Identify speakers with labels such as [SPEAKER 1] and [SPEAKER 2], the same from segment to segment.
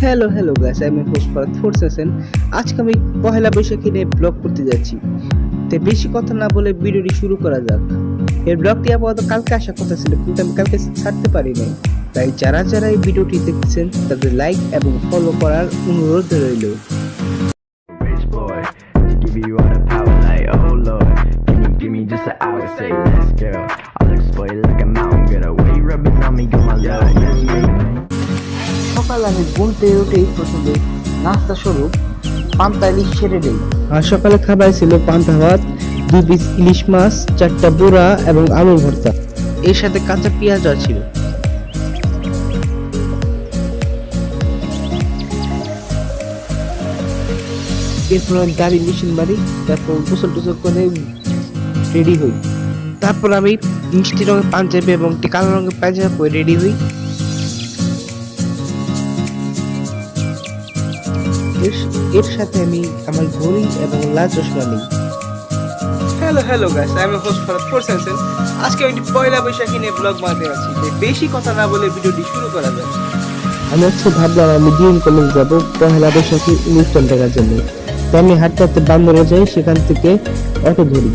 [SPEAKER 1] Hello guys, আমি host Farhad ফোরসেন। আজকে আমি পহেলা বৈশাখী নিয়ে ব্লগ করতে যাচ্ছি। তো বেশি কথা না বলে ভিডিওটি শুরু করা যাক। এই ব্লগটি আপাতত কালকে আসার কথা ছিল, কিন্তু আমি কালকে ছাড়তে পারি নাই। তাই যারা যারা এই ভিডিওটি দেখতেছেন তাদের লাইক এবং ফলো করার অনুরোধ রইল।
[SPEAKER 2] Rich boy, give you all the power like oh lord. Give me just an hour, say let's go. I'll explode like a mountain, got a weight rubbing on me, got my love.
[SPEAKER 1] সকাল আমি ঘুমতে উঠেই প্রথমে নাস্তা স্বরূপ পান্তা ইলিশ ছেড়ে দিই। আর সকালে খাবার ছিল পান্তা ভাত, 2 পিস ইলিশ মাছ, 4টা বুড়া এবং আলুর ভর্তা। এর সাথে কাঁচা পেঁয়াজ ছিল। এরপর আমি গাড়ি মেশিন মারি, তারপর গোসল টোসল করে রেডি হই। তারপর আমি মিষ্টি রঙের পাঞ্জাবি এবং কালো রঙের পায়জামা পরে রেডি হই। এর সাথে আমি আমার ঘড়ি এবং লাল চশমা নিই। হ্যালো গাইস, আমি হোস্ট ফরহাদ ফোরসেন। আজকে আমি পয়লা বৈশাখী নিয়ে ব্লগ বানাতে যাচ্ছি। বেশি কথা না বলে ভিডিওটি শুরু করা যাক। আমি আজকে ভাবলাম আমি ডিএম কলেজ যাব পয়লা বৈশাখী অনুষ্ঠান দেখার জন্য। তো আমি হাঁটতে হাঁটতে বান্দরে যাই, সেখান থেকে অটো ধরি।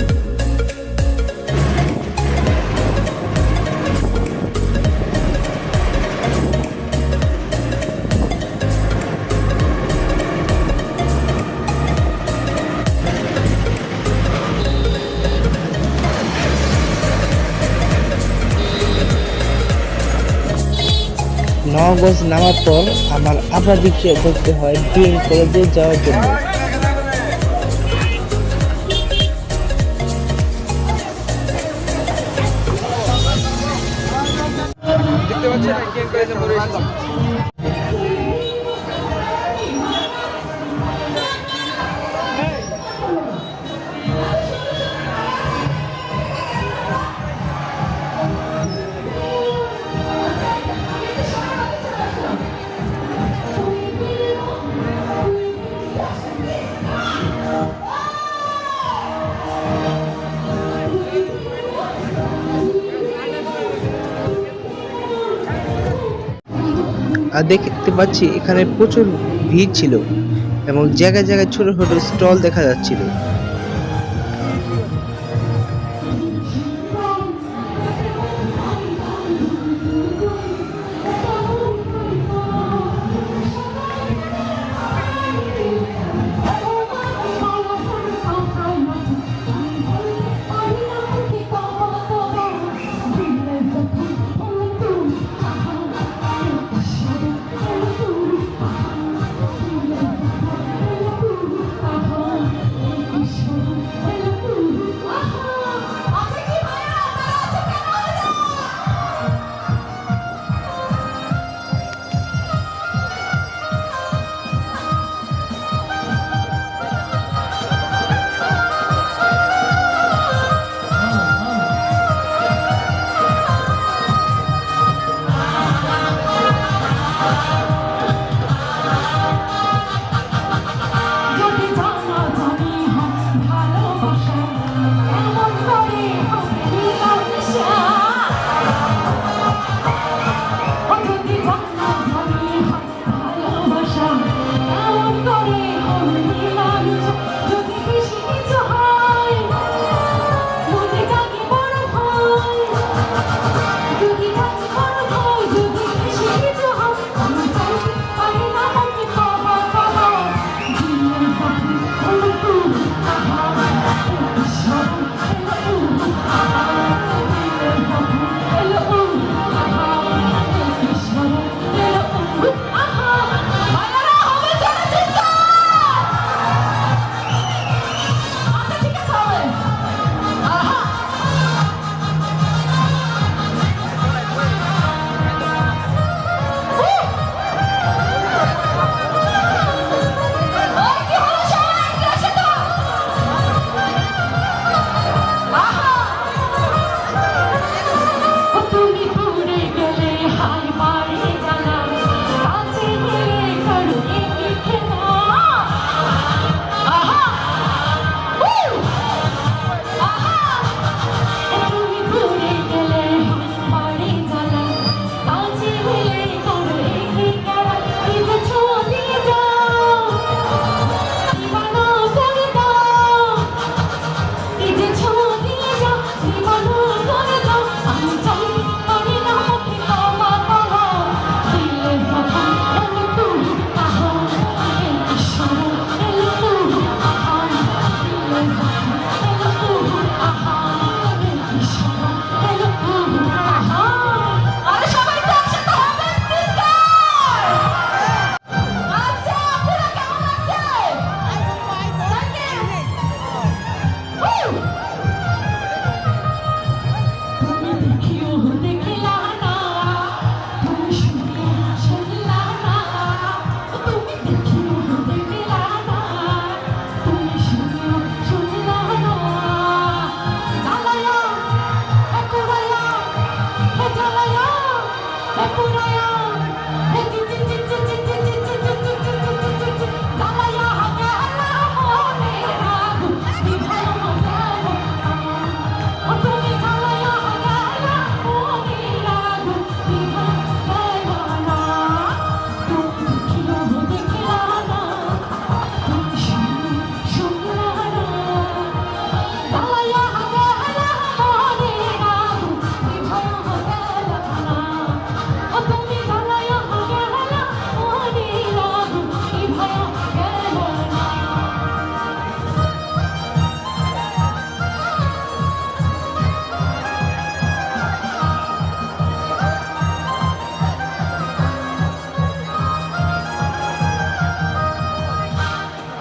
[SPEAKER 1] নগজ নামার পর আমার আবার রিক্সা ধরতে হয় ডিএম কলেজে যাওয়ার জন্য। দেখতে পাচ্ছেন ডিএম কলেজে পড়ে এসেছি। আর দেখতে পাচ্ছি এখানে প্রচুর ভিড় ছিল এবং জায়গায় জায়গায় ছোট ছোট স্টল দেখা যাচ্ছিল।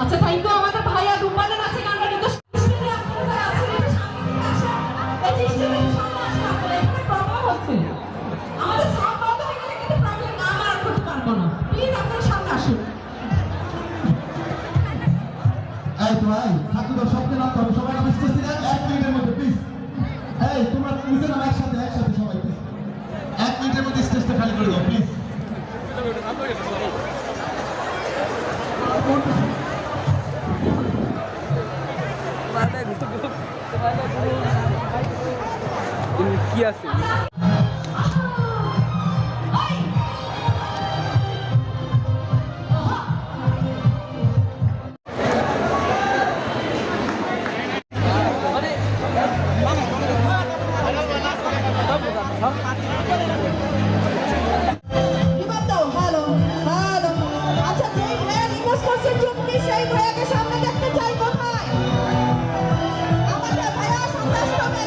[SPEAKER 3] আচ্ছা তাই তো আমাদের ভাইয়া রূপায়ণ আছে গানটা নিতে আমাদের সব বন্ধ হয়ে গেলে কিন্তু প্রবলেম না আমরা আর করতে পারবো না প্লিজ আপনারা সামনে আসুন
[SPEAKER 4] এই তো ভাই ছাত্রদের স্বপ্নে নামতে হবে সবাই নাম স্টেজে যান 1 মিনিটের মধ্যে প্লিজ এই তোমরা নিচে নাম একসাথে সবাই প্লিজ 1 মিনিটের মধ্যে স্টেজটা খালি করে দাও প্লিজ
[SPEAKER 1] কি আছে
[SPEAKER 3] আচ্ছা যেই ভাইয়া রিকোয়েস্ট করছে চুপটি সেই ভাইয়াকে সামনে দেখতে চাই কোথায় আমাদের ভাইয়া সামনে আসতে হবে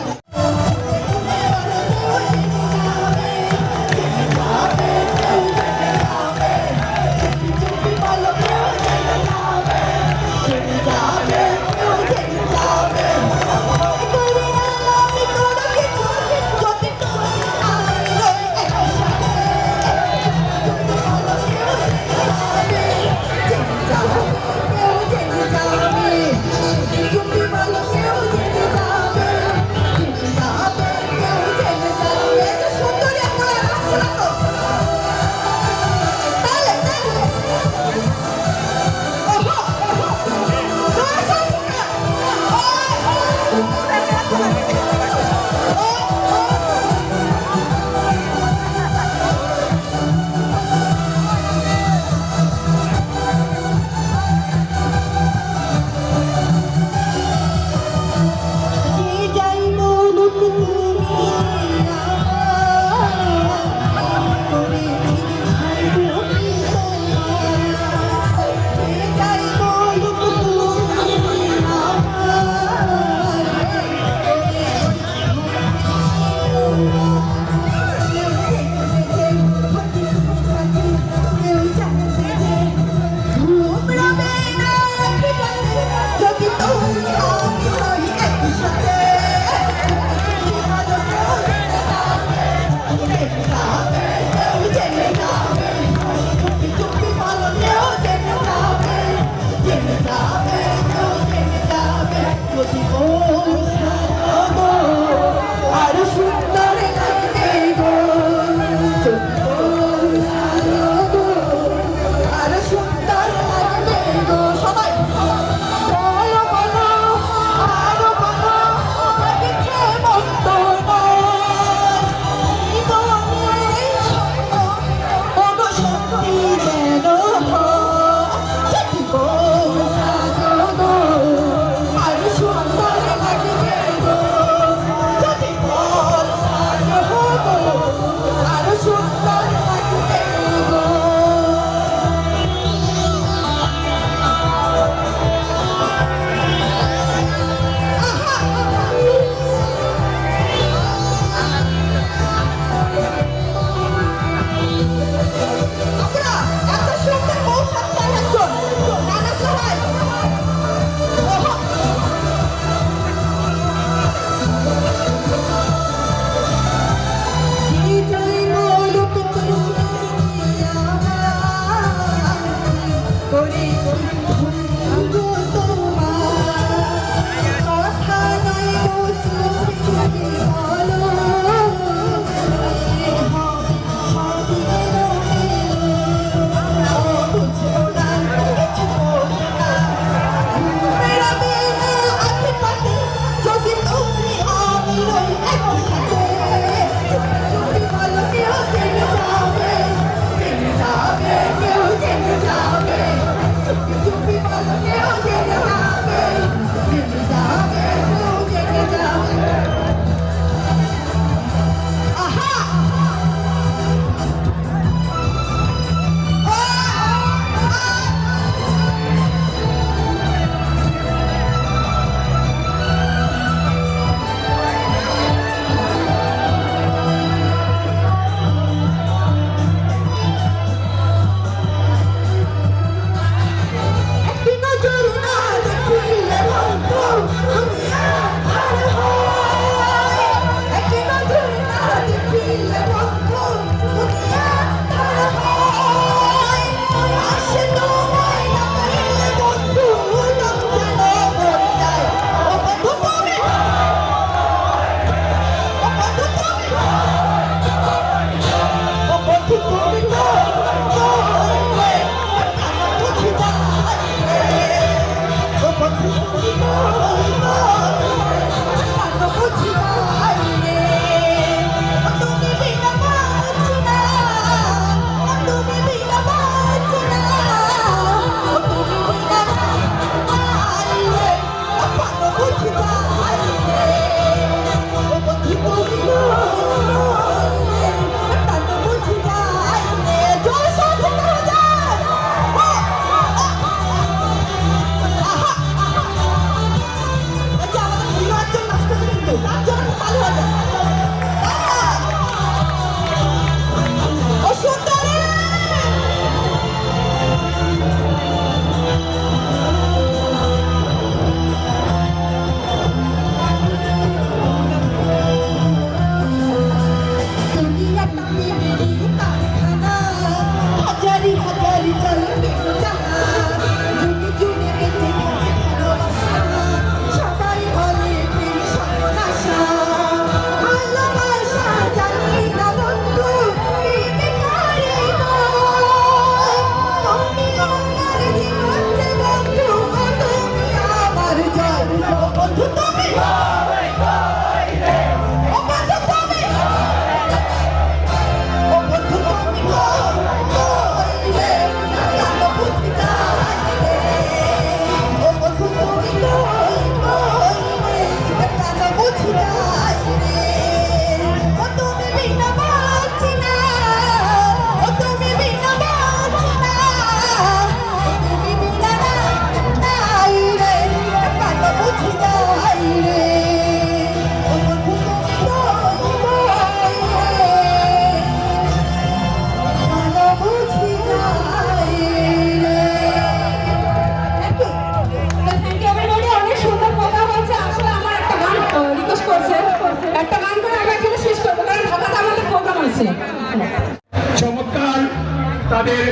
[SPEAKER 5] তাদের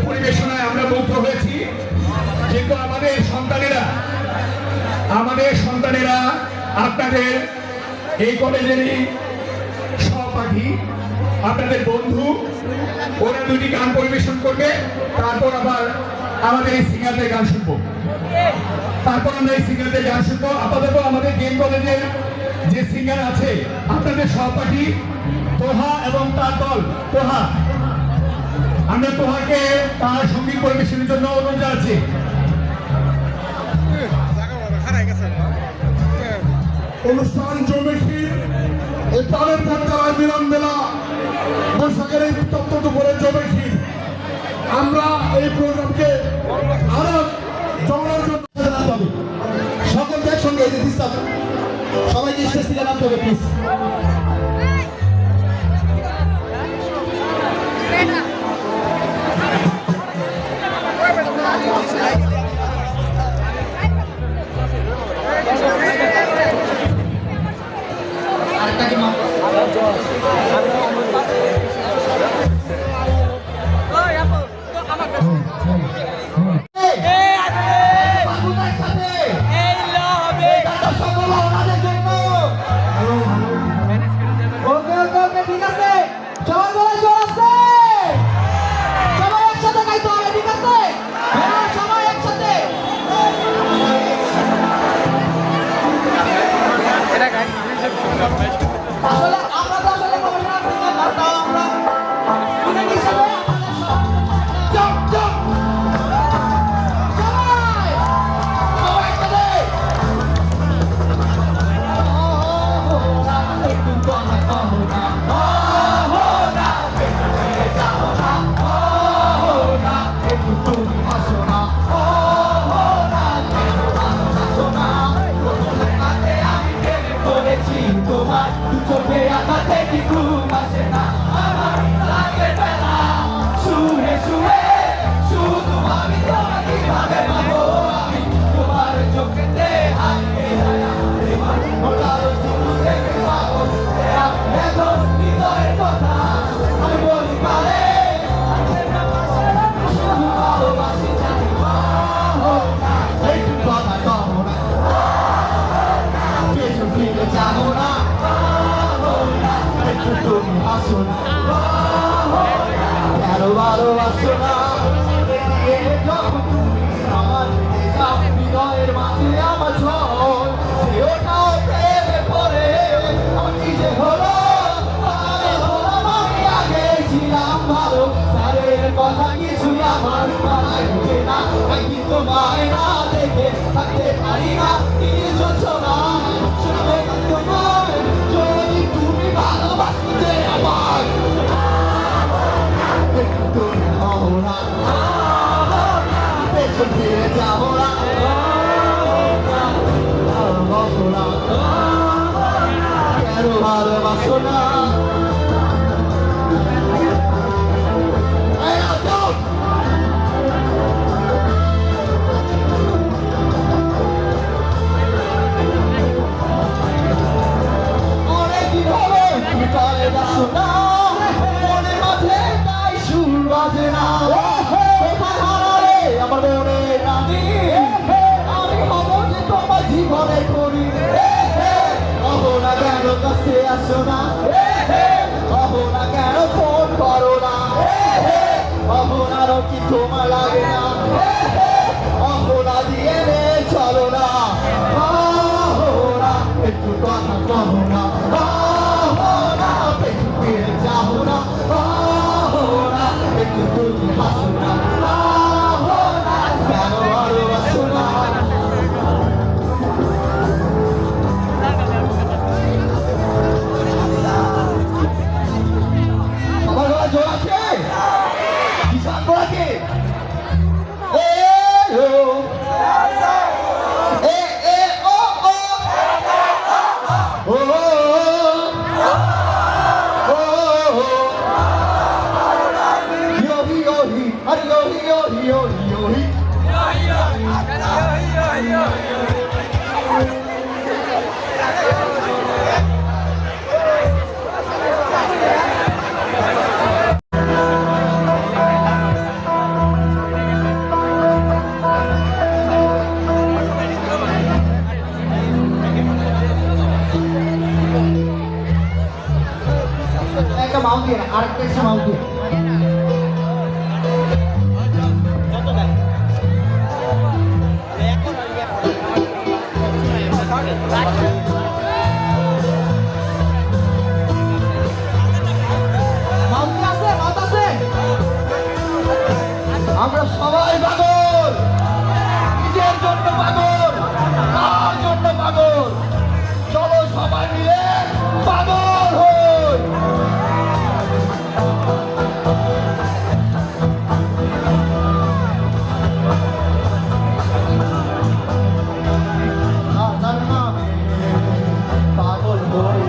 [SPEAKER 5] পরিবেশনায় আমরা মুগ্ধ হয়েছি, কিন্তু আমাদের সন্তানেরা আপনাদের এই কলেজেরই সহপাঠী, আপনাদের বন্ধু, ওরা দুটি গান পরিবেশন করবে, তারপর আবার আমাদের এই সিঙ্গারদের গান শুনবো। আপাতত আমাদের গেম কলেজের যে সিঙ্গার আছে আপনাদের সহপাঠী তোহা এবং তার দল তোহা, আমরা তোহাকে তার সঙ্গীত পরিবেশনের জন্য অনুরোধ জানাচ্ছি।
[SPEAKER 4] অনুষ্ঠান জমেখির এই প্রাণের পর্যায়ে মিলন মেলা বৈশাখের এই উত্তপ্ত দুপুরে জমেখির আমরা এই প্রোগ্রামকে আরো জমানোর জন্য জানাতে হবে। সকলকে একসঙ্গে এই যে দিস্তাব সবাইকে স্টেজ থেকে নামতে হবে প্লিজ।
[SPEAKER 3] ঠিক আছে সবাই বলে জোর আছে, সবাই একসাথে গাইতে হবে, ঠিক আছে? হ্যাঁ, সবাই একসাথে। আসলে আমরা তো আসলে প্রফেশনাল সিঙ্গার না, তাও আমরা স্টুডেন্ট হিসেবে জম্প জম্প সবাই সবাই একসাথে। একটু কথা কহো না, একটু তুমি হাসো না, তোমার দু চোখে আঘাতে কি ঘুম আসে না, আমার রাতের বেলা শুয়ে শুয়ে শুধু আমি তোমাকে ভাবে পাবো, আমি তোমার চোখেতে হারিয়ে ওটার শুরু থেকে পাবো এখন হৃদয়ের কথা আমি বলি পারে শুধু ভালোবাসি জানি একটু কথা কহো না, পেছন ফিরে যাবো না, একটু তুমি হাসো না, কেন ভালোবাসো না, যখন তুমি আমার হৃদয়ের মাঝে আমার ঝড় ওটাও প্রেমে পড়ে আমার কি যে হলো, আমি আগে ছিলাম ভালো, তাদের কথা কিছুই আমার মাথায় ঢোকে না, আমি তোমায় না দেখে থাকতে পারি না, কিছু না শুনবে তোমার যদি তুমি ভালোবাসতে আমার একটু তুমি হও না, পেছন ফিরে যাবো না, ভালোবাসো না, কেন ভালোবাসো না, অনেকদিন হলো তুমি চলে যাচ্ছো না, মনের মাঝে তাই সুর বাজে না, কোথায় হারালে আমার মনে রানী, আমি হব যে তোমার জীবনে করি, কহো না কেন কাছে আসো না, কহো না কেন ফোন করো না, কহো না কি তোমার লাগে না, কহো না দিয়ে নে চলো না, কহো না একটু কথা কহো না, কহো না একটু ফিরে যাবো না, কহো না একটু তুমি হাসো না, কহো না কেন ভালোবাসো না, আমার গলা জোর আছে, কিষান বলাকে Hurry, আমরা সবাই পাগল, নিজের জন্য পাগল, কার জন্য পাগল। চলো সবাই মিলে পাগল হই। তার নামে পাগল হই।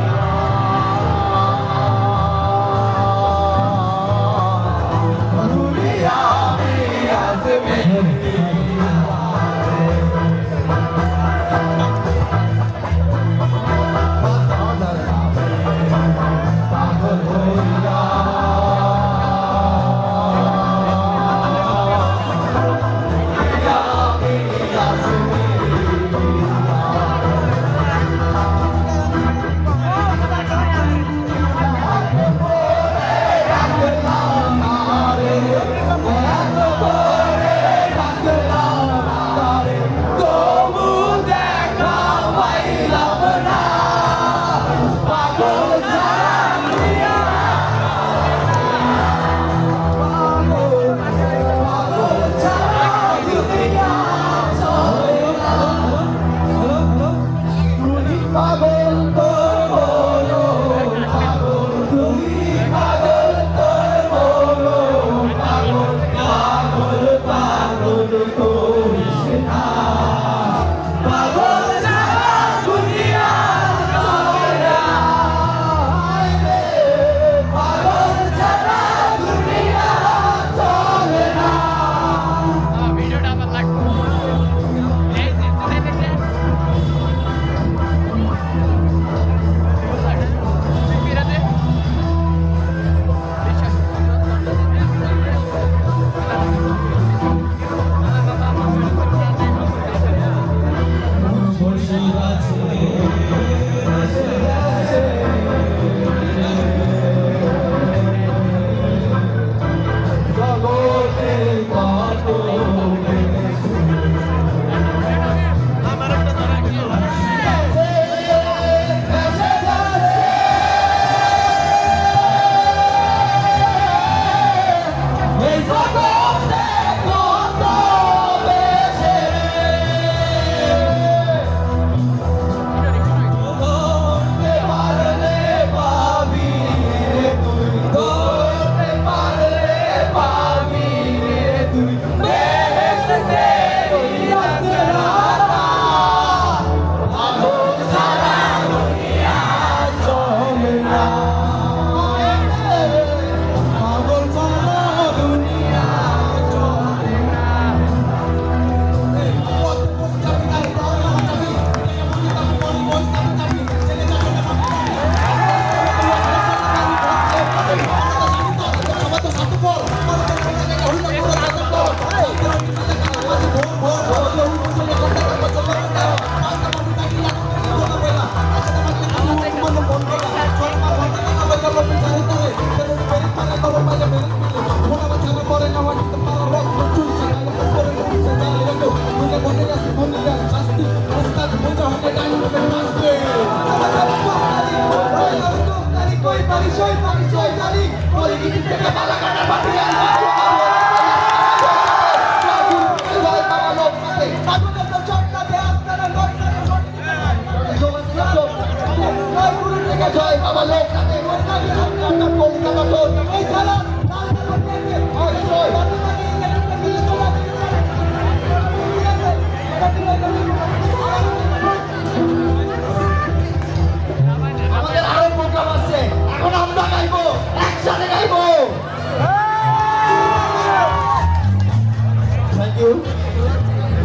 [SPEAKER 3] আমাদের আরো প্রোগ্রাম আছে, এখন আমরা গাইবো, একসাথে গাইবো।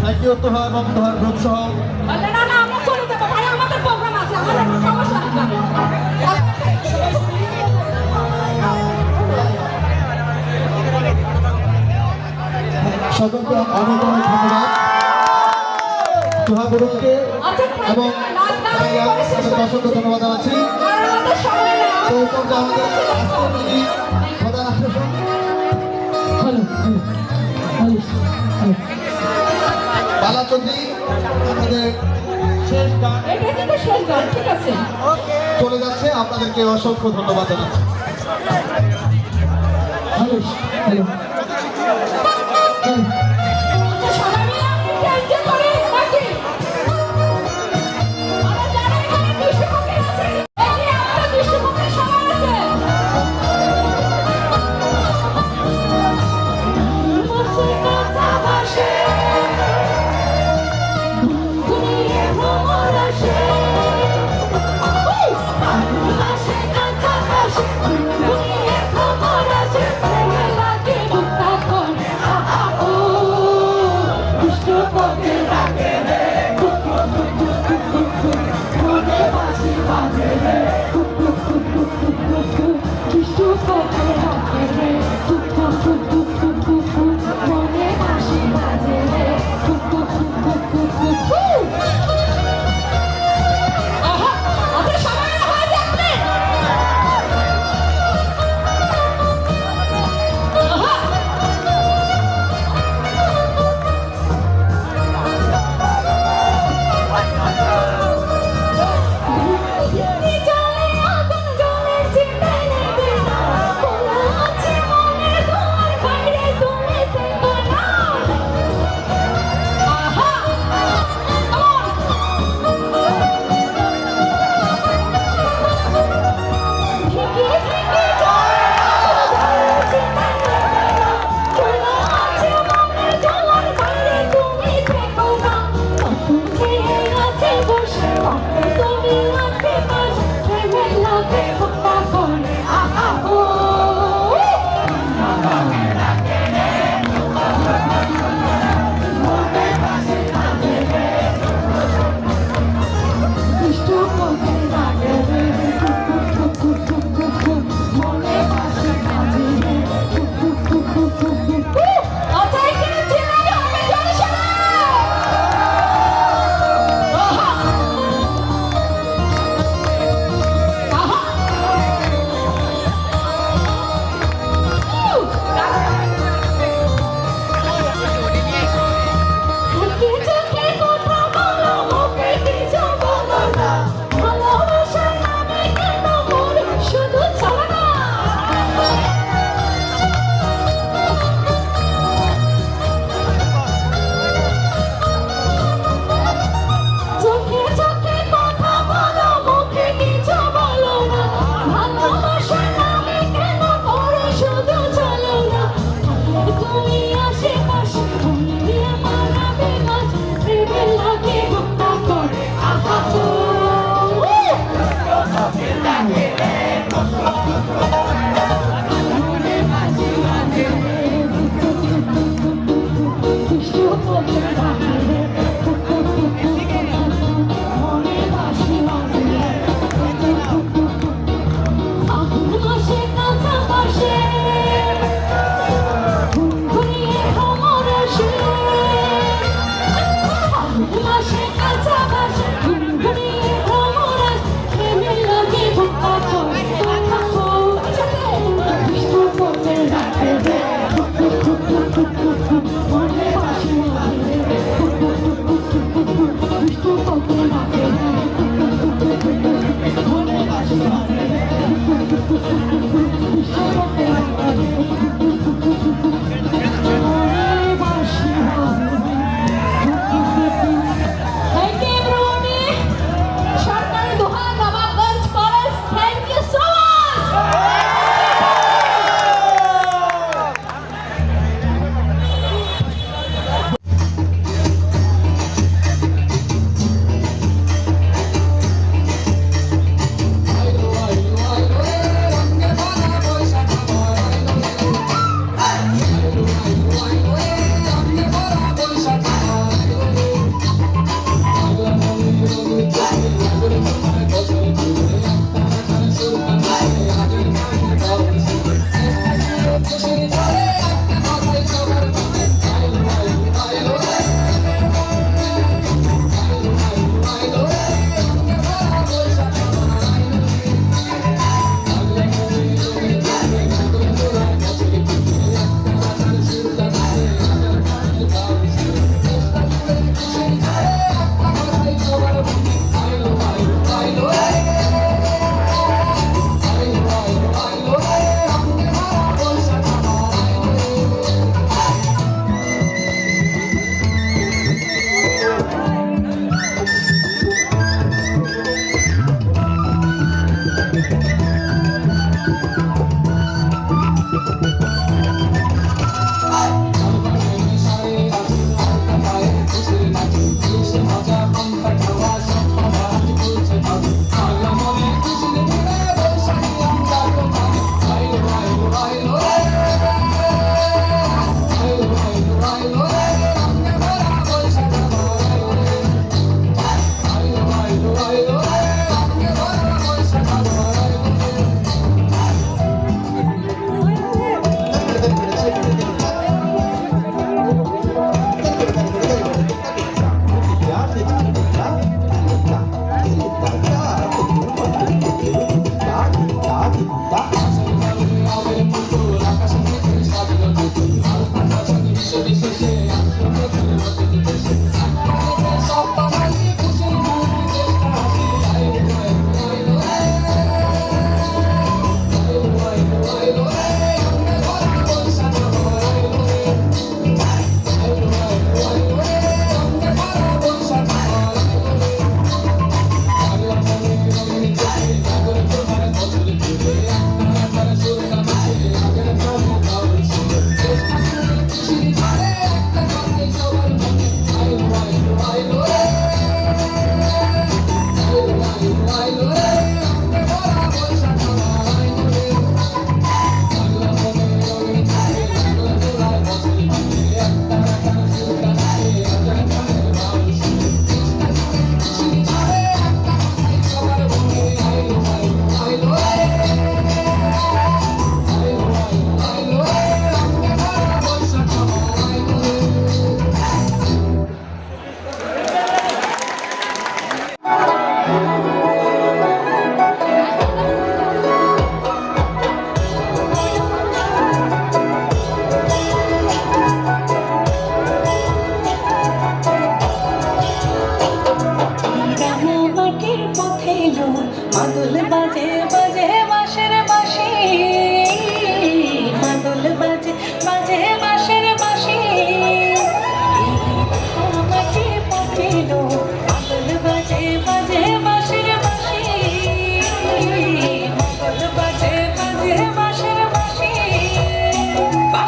[SPEAKER 3] থ্যাংক ইউ তোহা এবং তোহার গ্রুপ সহ।
[SPEAKER 6] না না আমরা চলে যাবো ভাই, আমাদের প্রোগ্রাম আছে, আমাদের সমস্যা নেই।
[SPEAKER 3] সকলকে অনেক অনেক ধন্যবাদ তোহা গ্রুপকে এবং অসংখ্য ধন্যবাদ জানাচ্ছি। তো এই পর্যায়ে আমাদের আজকের যিনি প্রধান আকর্ষণ বালা চৌধুরী আমাদের শেষ গান
[SPEAKER 6] এটা কিন্তু শেষ গান, ঠিক আছে?
[SPEAKER 3] চলে যাচ্ছে, আপনাদেরকে অসংখ্য ধন্যবাদ জানাচ্ছি।
[SPEAKER 6] আচ্ছা, সবাই মিলে একটু enjoy করি, নাকি? আমরা যারা এখানে দৃষ্টিভঙ্গি আছে, এই যে আমাদের দৃষ্টিভঙ্গি সবাই আছে। বসে কথা ভাসে, ঘুমিয়ে ভ্রমর আসে। ভাসে কথা ভাসে, ঘুমিয়ে ভ্রমর আসে। প্রেমে লাগে বুকটা করে, আহা ও।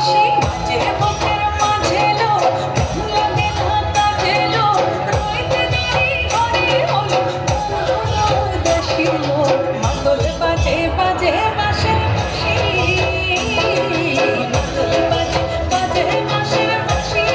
[SPEAKER 6] হাসি বাজে মুখের মাঝে লো লাগে না কাজে লো রইতে দেরি ঘরে হলো দেশি লো মাদল বাজে বাজে বাঁশের বাঁশি মাদল বাজে বাজে বাঁশের বাঁশি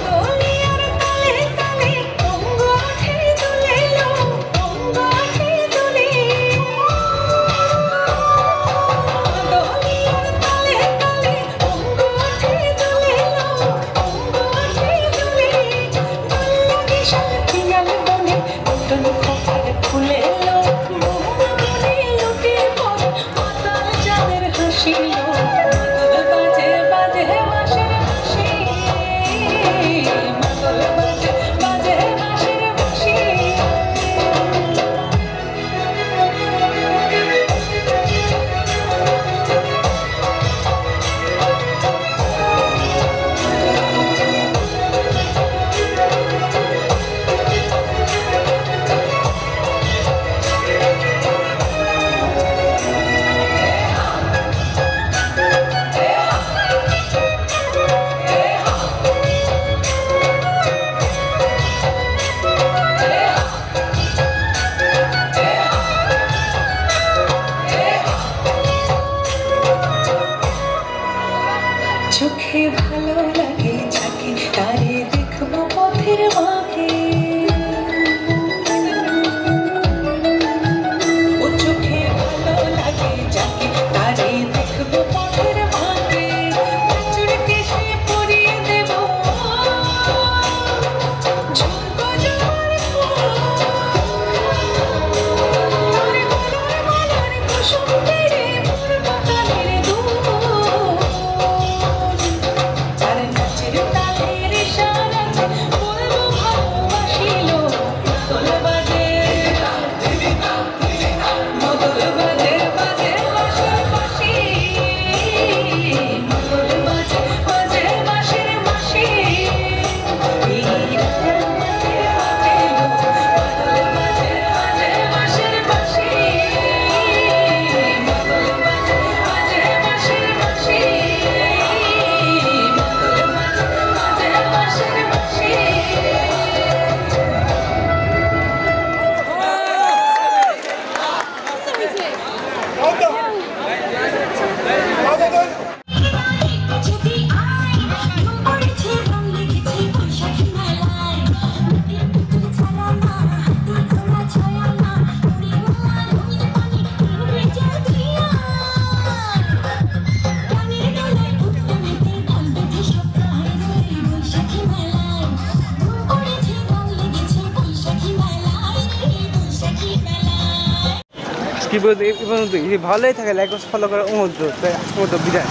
[SPEAKER 6] দোলিয়ার তালে তালে অঙ্গ ওঠে দুলে লো অঙ্গ ওঠে দুলে দোলিয়ার তালে তালে অঙ্গ ওঠে দুলে লো অঙ্গ ওঠে দুলে দুল্লাগে শান্তি গান বনে নতুন খোপার ফুলে লো মনে লুটে পড়ে মাতাল চাঁদের হাসি লো মাদল বাজে বাজে বাঁশের বাঁশি মাদল বাজে বাজে বাঁশের বাঁশি চোখে ভালো লাগে যাকে তারে দেখবো পথের বাঁকে ও চোখে ভালো লাগে যাকে তারে দেখবো পথের বাঁকে চুড়কে সে পরিয়ে দেব ঝুমকো জোয়ার তারে বলার বলার কুসুম তেরে পূর্ব কালের দূর আর নাচের তালের ইশারাতে বলবো ভালোবাসি লো মাদল বাজে মাদল বাজে বাজে বাঁশের বাঁশি মাদল বাজে বাজে বাঁশের বাঁশি এই রাতের মাঝে বাজে লো মাদল বাজে বাজে বাঁশের বাঁশি মাদল বাজে বাজে বাঁশের বাঁশি মাদল বাজে বাজে বাঁশের বাঁশি যদি আই ঘুম পড়েছে রং লেগেছে বৈশাখী মেলায় নদীর পুতুল ছাড়ানা হাতি ঘোড়া ছয়ানা উড়ে গোয়া রঙিন পানি উড়ে যায় দিয়া গানের দোলায় উঠতে মেতে গান বেঁধে সপ্তাহে ধরে বৈশাখী মেলায় ঘুম পড়েছে রং লেগেছে বৈশাখী মেলায় বৈশাখী মেলায়
[SPEAKER 1] কি বলতে এই পর্যন্ত ভালোই থাকে লাইক ফলো করা অনুরোধ বিদায়